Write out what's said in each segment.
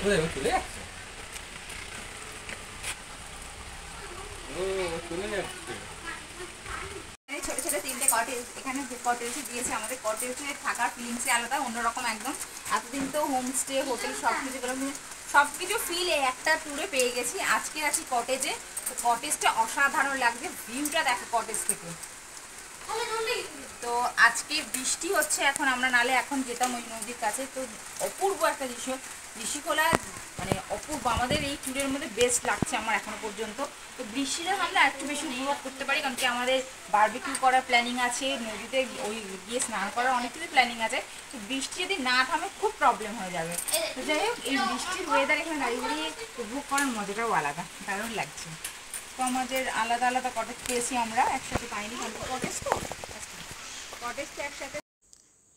চলে যাচ্ছে, ও চলে যাচ্ছে। ছোট ছোট 3টে কটেজ এখানে কটেজে দিয়েছে। আমাদের কটেজে থাকার ফিলিংসই আলাদা, অন্যরকম একদম। এতদিন তো হোমস্টে হোটেল সবকিছু ফিল একটা ট্যুরে পেয়ে গেছি। আজকে আছি কটেজে, তো কটেজটা অসাধারণ লাগছে। ভিউটা দেখো কটেজ থেকে। তো আজকে বৃষ্টি হচ্ছে, এখন আমরা নালে এখন যেতাম ওই নদীর কাছে। তো অপূর্ব একটা দৃশ্য, ঋষিখোলা মানে অপূর্ব, আমাদের এই ট্যুরের মধ্যে বেস্ট লাগছে আমার এখনো পর্যন্ত। তো বৃষ্টিটা আমরা একটু বেশি উপভোগ করতে পারি, কারণ কি আমাদের বারবিকিউ করার প্ল্যানিং আছে, নদীতে ওই গিয়ে স্নান করার অনেক কিছু প্ল্যানিং আছে। তো বৃষ্টি যদি না থামে খুব প্রবলেম হয়ে যাবে। তো যাই হোক, এই বৃষ্টির ওয়েদার এখানে দাঁড়িয়ে দাঁড়িয়ে উপভোগ করার মজাটাও আলাদা, দারুণ লাগছে। তো আমাদের আলাদা আলাদা কটেজ পেয়েছি, আমরা একসাথে পাইনি, কারণ কটেজ তো কটেজটা একসাথে।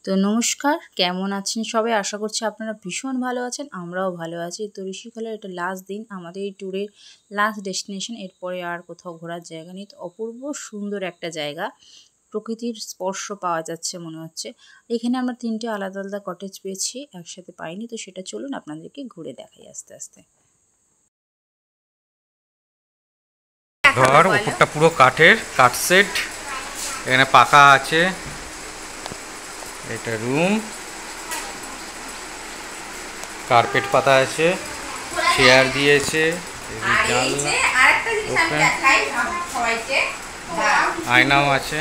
তো নমস্কার, কেমন আছেন সবাই? আশা করছি আপনারা ভীষণ ভালো আছেন, আমরাও ভালো আছি। তো ঋষিখোলার এটা লাস্ট দিন, আমাদের এই ট্যুরের লাস্ট ডেস্টিনেশন। এরপরে আর কোথাও ঘোরার জায়গা নেই। তো অপূর্ব সুন্দর একটা জায়গা, প্রকৃতির স্পর্শ পাওয়া যাচ্ছে মনে হচ্ছে। এখানে আমরা 3টে আলাদা আলাদা কটেজ পেয়েছি, একসাথে পাইনি। তো সেটা চলুন আপনাদেরকে ঘুরে দেখাই আস্তে আস্তে। ঘর উপরটা পুরো কাঠের, কাঠ সেট, এখানে পাকা আছে। এটা রুম, কার্পেট পাতা আছে, চেয়ার দিয়েছে, আয়নাও আছে।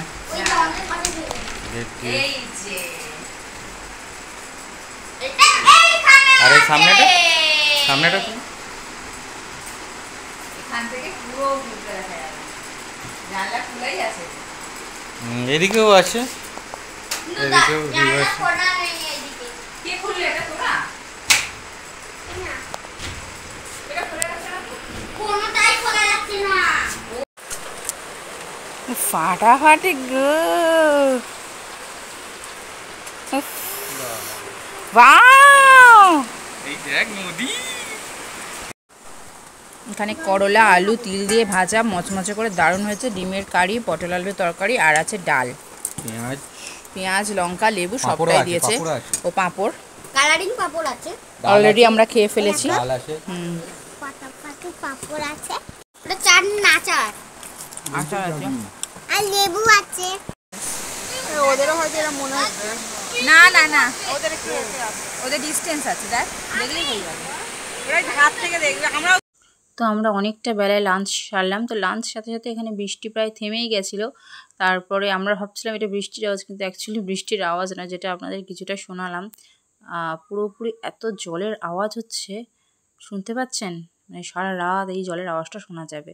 আর এই সামনেটা সামনেটা এদিকেও আছে, এদিকেও ভিউ আছে। ফাটাফাটি গো, এখানে করলা আলু তিল দিয়ে ভাজা মচমচে করে দারুণ হয়েছে। ডিমের কারি, পটল আলুর তরকারি, আর আছে ডাল, পেঁয়াজ লঙ্কা লেবু সবটাই দিয়েছে, ও পাঁপড়, কালারিং পাঁপড় আছে, অলরেডি আমরা খেয়ে ফেলেছি। পাঁপড় আছে, আচার আছে, আর লেবু আছে। ওদেরও হয়তো এরা মনে হচ্ছে না না না, ওদের একটু ওদের ডিস্টেন্স আছে, দেখ দেখলেই হয়ে যাবে, ওরা হাত থেকে দেখবে। আমরা তো আমরা অনেকটা বেলায় লাঞ্চ সারলাম। তো লাঞ্চ সাথে সাথে এখানে বৃষ্টি প্রায় থেমেই গেছিলো। তারপরে আমরা ভাবছিলাম এটা বৃষ্টির আওয়াজ, কিন্তু অ্যাকচুয়ালি বৃষ্টির আওয়াজ না, যেটা আপনাদের কিছুটা শোনালাম। পুরোপুরি এত জলের আওয়াজ হচ্ছে, শুনতে পাচ্ছেন? মানে সারা রাত এই জলের আওয়াজটা শোনা যাবে।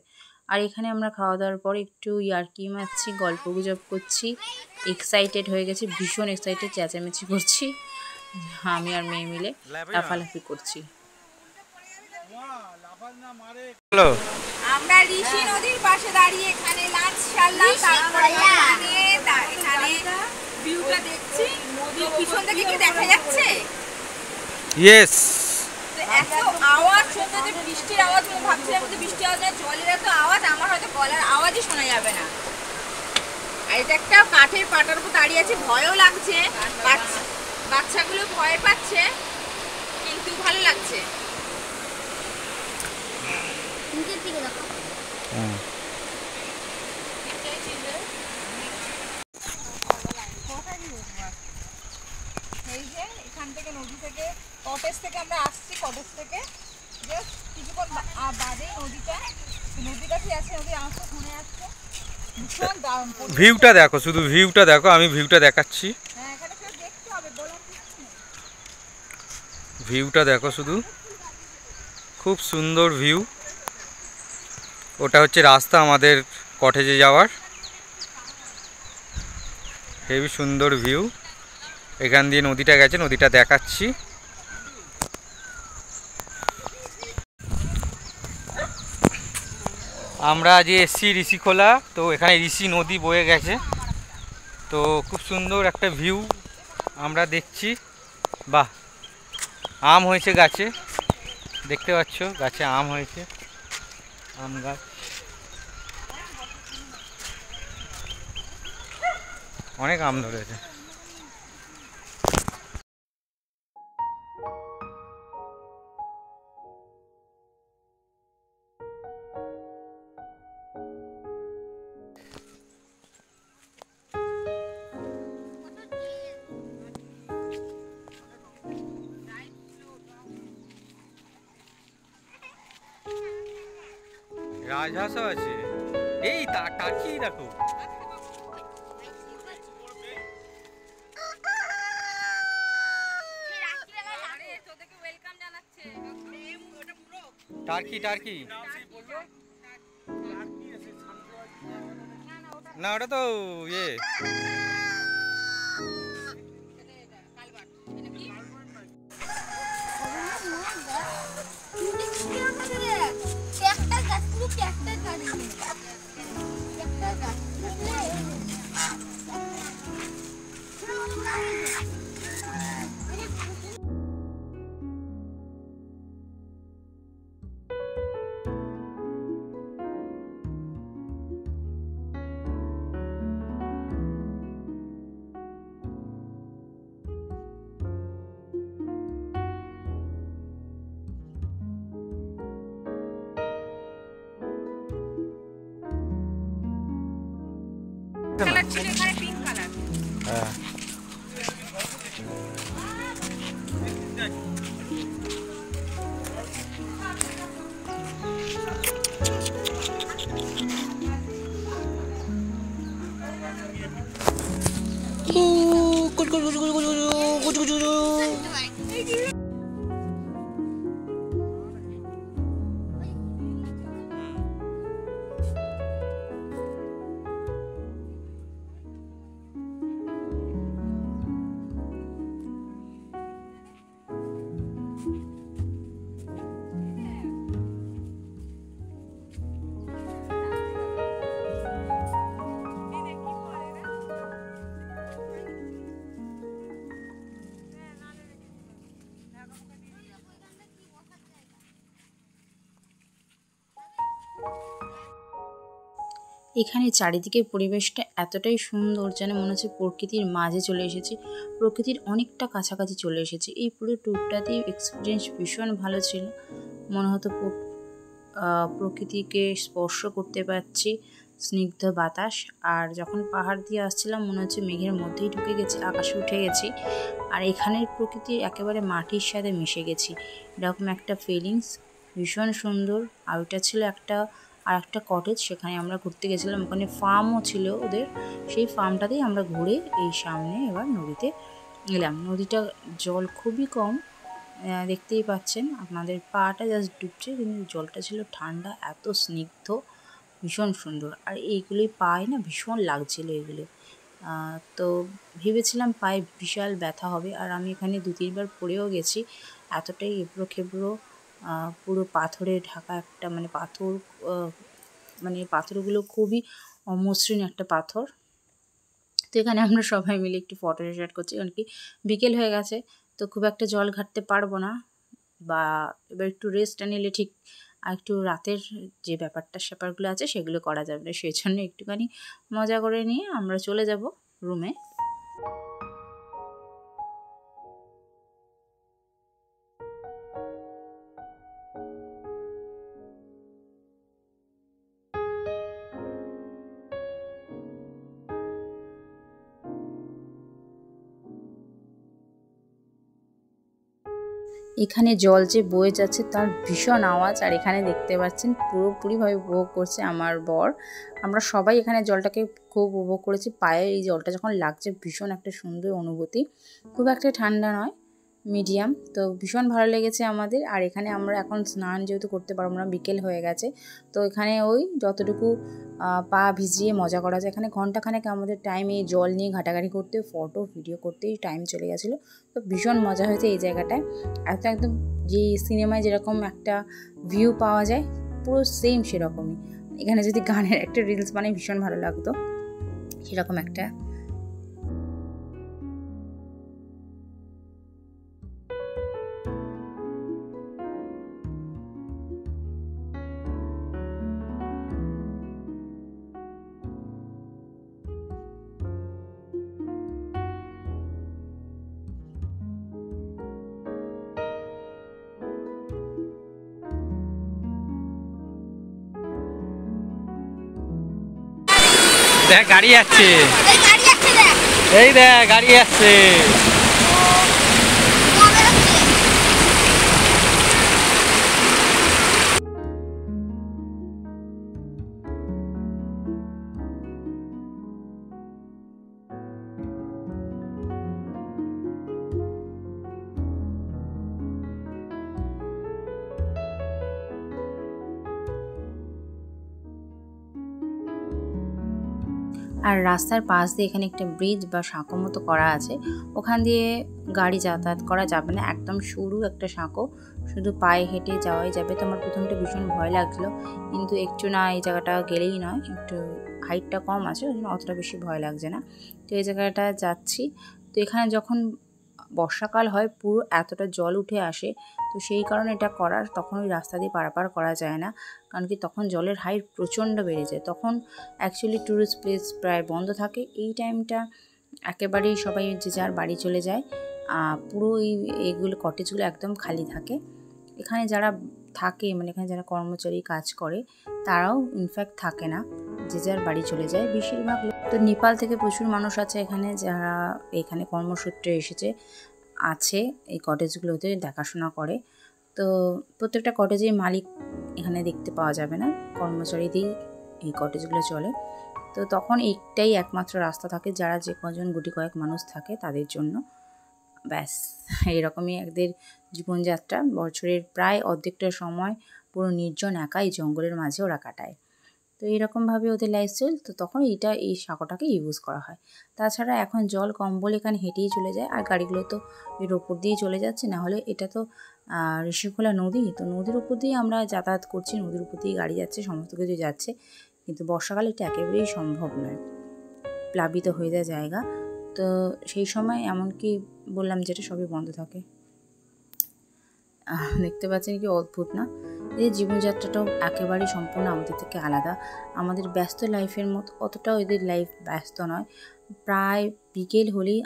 আর এখানে আমরা খাওয়া দাওয়ার পর একটু ইয়ার্কি মারছি, গল্প গুজব করছি, এক্সাইটেড হয়ে গেছি, ভীষণ এক্সাইটেড, চেঁচামেচি করছি, আমি আর মেয়ে মিলে লাফালাফি করছি। আমরা ঋষি নদীর পাশে দাঁড়িয়ে এখানে লাঞ্চ সারলাম। তারপরে এখানে ভিউটা দেখছি, নদীর পিছন থেকে কি দেখা যাচ্ছে? ইয়েস। এত আওয়াজ শুনতে, যে বৃষ্টির আওয়াজ, আমি ভাবছিলাম যে বৃষ্টির আওয়াজ না, জলের এত আওয়াজ, আমার হয়তো গলার আওয়াজই শোনা যাবে না। আর এটা একটা কাঠের পাটার উপর দাঁড়িয়ে আছে, ভয়ও লাগছে, বাচ্চাগুলো ভয় পাচ্ছে, কিন্তু ভালো লাগছে। এই যে এখান থেকে নদী থেকে কটেজ থেকে আমরা আসছি, কটেজ থেকে জাস্ট কিছুক্ষণ বাদে নদীর কাছে আছে, নদী আসছে, শুনে আসছে, ভীষণ দারুণ। ভিউটা দেখো, শুধু ভিউটা দেখো, আমি ভিউটা দেখাচ্ছি। হ্যাঁ, এখানে শুধু দেখতে হবে, বলার কিছু নেই। ভিউটা দেখো শুধু, খুব সুন্দর ভিউ। ওটা হচ্ছে রাস্তা আমাদের কটেজে যাওয়ার, হেবি সুন্দর ভিউ। এখান দিয়ে নদীটা গেছে, নদীটা দেখাচ্ছি। আমরা আজ এসছি ঋষিখোলা, তো এখানে ঋষি নদী বয়ে গেছে, তো খুব সুন্দর একটা ভিউ আমরা দেখছি। বাহ, আম হয়েছে গাছে, দেখতে পাচ্ছ গাছে আম হয়েছে, আম গাছ, অনেক আম ধরেছে। রাজহাঁসও আছে। এই টার্কি দেখো। টার্কি টার্কি না, ওটা তো ইয়ে কালার ছিল, এখানে পিঙ্ক কালার। হ্যাঁ এখানে চারিদিকের পরিবেশটা এতটাই সুন্দর যেন মনে হচ্ছে প্রকৃতির মাঝে চলে এসেছি, প্রকৃতির অনেকটা কাছাকাছি চলে এসেছি। এই পুরো ট্যুরটাতেই এক্সপিরিয়েন্স ভীষণ ভালো ছিল, মনে হতো প্রকৃতিকে স্পর্শ করতে পারছি, স্নিগ্ধ বাতাস। আর যখন পাহাড় দিয়ে আসছিলাম মনে হচ্ছে মেঘের মধ্যেই ঢুকে গেছি, আকাশে উঠে গেছি, আর এখানের প্রকৃতি একেবারে মাটির সাথে মিশে গেছি, এরকম একটা ফিলিংস ভীষণ সুন্দর। আর ওটা ছিল একটা কটেজ, সেখানে আমরা ঘুরতে গেছিলাম, ওখানে ফার্মও ছিল ওদের, সেই ফার্মটাতেই আমরা ঘুরে এই সামনে এবার নদীতে এলাম। নদীটা জল খুবই কম, দেখতেই পাচ্ছেন, আপনাদের পাটা জাস্ট ডুবছে, কিন্তু জলটা ছিল ঠান্ডা, এত স্নিগ্ধ, ভীষণ সুন্দর। আর এইগুলোই পায়ে না ভীষণ লাগছিল এগুলো, তো ভেবেছিলাম পায়ে বিশাল ব্যথা হবে, আর আমি এখানে 2-3 বার পড়েও গেছি, এতটাই এবড়ো খেবড়ো, পুরো পাথরে ঢাকা একটা পাথর, পাথরগুলো খুবই অমসৃণ একটা পাথর। তো এখানে আমরা সবাই মিলে একটু ফটো শ্যুট করছি, কারণ কি বিকেল হয়ে গেছে, তো খুব একটা জল ঘাটতে পারবো না, বা এবার একটু রেস্ট নিলে ঠিক আর একটু রাতের যে স্যাপারগুলো আছে সেগুলো করা যাবে না, সেই জন্য একটুখানি মজা করে নিয়ে আমরা চলে যাব রুমে। এখানে জল যে বয়ে যাচ্ছে তার ভীষণ আওয়াজ, আর এখানে দেখতে পাচ্ছেন পুরোপুরিভাবে উপভোগ করছে আমার বর। আমরা সবাই এখানে জলটাকে খুব উপভোগ করেছি, পায়ে এই জলটা যখন লাগছে ভীষণ একটা সুন্দর অনুভূতি, খুব একটা ঠান্ডা নয়, মিডিয়াম, তো ভীষণ ভালো লেগেছে আমাদের। আর এখানে আমরা এখন স্নান যেহেতু করতে পারবো না, বিকেল হয়ে গেছে, তো এখানে ওই যতটুকু পা ভিজিয়ে মজা করা যায়, এখানে ঘন্টাখানেক আমাদের টাইম এই জল নিয়ে ঘাটাঘাটি করতে, ফটো ভিডিও করতেই টাইম চলে গেছিলো। তো ভীষণ মজা হয়েছে এই জায়গাটায়, একদম যে সিনেমায় যেরকম একটা ভিউ পাওয়া যায় পুরো সেম সেরকমই। এখানে যদি গানের একটা রিলস বানাই ভীষণ ভালো লাগতো, সেরকম একটা। দেখ গাড়ি আসছে, এই দেখ গাড়ি আসছে। আর রাস্তার পাশ দিয়ে এখানে একটা ব্রিজ বা সাঁকো মতো করা আছে, ওখান দিয়ে গাড়ি যাতায়াত করা যাবে না, একদম সরু একটা সাঁকো, শুধু পায়ে হেঁটে যাওয়াই যাবে। তো আমার প্রথমটা ভীষণ ভয় লাগছিলো, কিন্তু একটু না এই জায়গাটা গেলেই নয়, একটু হাইটটা কম আছে ওই জন্য অতটা বেশি ভয় লাগছে না। তো এই জায়গাটা যাচ্ছি। তো এখানে যখন বর্ষাকাল হয় পুরো এতটা জল উঠে আসে, তো সেই কারণে এটা করার, তখন ওই রাস্তা দিয়ে পারাপার করা যায় না, কারণ কি তখন জলের হাইট প্রচণ্ড বেড়ে যায়, তখন অ্যাকচুয়ালি ট্যুরিস্ট প্লেস প্রায় বন্ধ থাকে। এই টাইমটা একেবারেই সবাই যে যার বাড়ি চলে যায়, পুরো এইগুলো কটেজগুলো একদম খালি থাকে। এখানে যারা থাকে মানে এখানে যারা কর্মচারী কাজ করে তারাও ইনফ্যাক্ট থাকে না, যে যার বাড়ি চলে যায় বেশিরভাগ লোক। তো নেপাল থেকে প্রচুর মানুষ আছে এখানে, যারা এখানে কর্মসূত্রে এসেছে, আছে এই কটেজগুলোতে দেখাশোনা করে। তো প্রত্যেকটা কটেজেই মালিক এখানে দেখতে পাওয়া যাবে না, কর্মচারী দিয়েই এই কটেজগুলো চলে। তো তখন একটাই একমাত্র রাস্তা থাকে, যারা যে কজন গুটি কয়েক মানুষ থাকে তাদের জন্য, ব্যাস এরকমই এদের জীবনযাত্রা। বছরের প্রায় অর্ধেকটা সময় পুরো নির্জন একাই জঙ্গলের মাঝে ওরা কাটায়। তো এইরকমভাবে ওদের লাইফস্টাইল। তো তখন এই সাঁকোটাকে ইউজ করা হয়। তাছাড়া এখন জল কম বলে এখানে হেঁটেই চলে যায়, আর গাড়িগুলো তো এর ওপর দিয়েই চলে যাচ্ছে, না হলে এটা তো ঋষিখোলা নদী, তো নদীর উপর দিয়ে আমরা যাতায়াত করছি, নদীর উপর দিয়ে গাড়ি যাচ্ছে, সমস্ত কিছু যাচ্ছে, কিন্তু বর্ষাকালে এটা একেবারেই সম্ভব নয়, প্লাবিত হয়ে যায় জায়গা। তো সেই সময় এমনকি বললাম যেটা সবই বন্ধ থাকে। দেখতে পাচ্ছেন কি অদ্ভুত না? এদের জীবনযাত্রাটাও একেবারেই সম্পূর্ণ আমাদের থেকে আলাদা। আমাদের ব্যস্ত লাইফের মতো অতটাও এদের লাইফ ব্যস্ত নয়। প্রায় বিকেল হলেই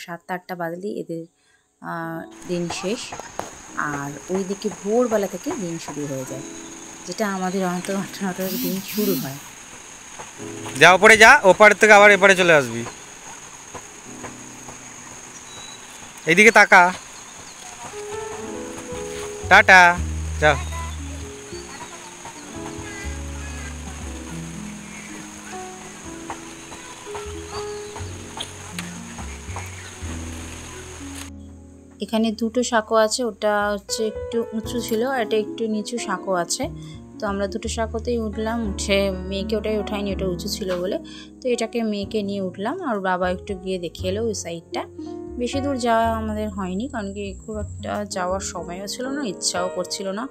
7-8টা বাজলেই এদের দিন শেষ, আর ওই দিকে ভোরবেলা থেকে দিন শুরু হয়ে যায়, যেটা আমাদের অন্তত 8-9টার দিন শুরু হয়। যা ওপরে যা, ওপার থেকে আবার এপারে চলে আসবি। এইদিকে তাকা, টাটা, যা। এখানে দুটো সাঁকো আছে, ওটা হচ্ছে একটু উঁচু ছিল আর এটা একটু নিচু সাঁকো আছে। তো আমরা দুটো সাঁকোতেই উঠলাম, উঠে মেয়েকে ওটাই উঠাইনি, ওটা উঁচু ছিল বলে, তো এটাকে মেয়েকে নিয়ে উঠলাম, আর বাবা একটু গিয়ে দেখে এলো ওই সাইডটা। বেশি দূর যাওয়া আমাদের হয়নি, কারণ কি খুব একটা যাওয়ার সময়ও ছিল না, ইচ্ছাও করছিল না,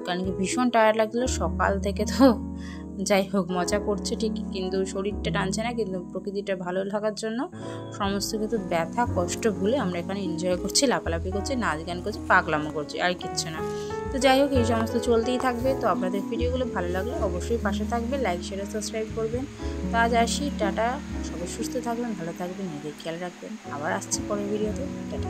কারণ কি ভীষণ টায়ার্ড লাগছিলো সকাল থেকে। তো যাই হোক মজা করছে ঠিকই, কিন্তু শরীরটা টানছে না, কিন্তু প্রকৃতিটা ভালো লাগার জন্য সমস্ত কিছু ব্যথা কষ্ট ভুলে আমরা এখানে এনজয় করছি, লাফালাফি করছি, নাচ গান করছি, পাগলামো করছি, আর কিচ্ছু না। তো যাই হোক এই সমস্ত চলতেই থাকবে। তো আপনাদের ভিডিওগুলো ভালো লাগলে অবশ্যই পাশে থাকবে, লাইক শেয়ার সাবস্ক্রাইব করবেন। তো আজ আসি, টাটা, সবাই সুস্থ থাকবেন, ভালো থাকবেন, নিজেদের খেয়াল রাখবেন। আবার আসছি পরের ভিডিওতে, টাটা।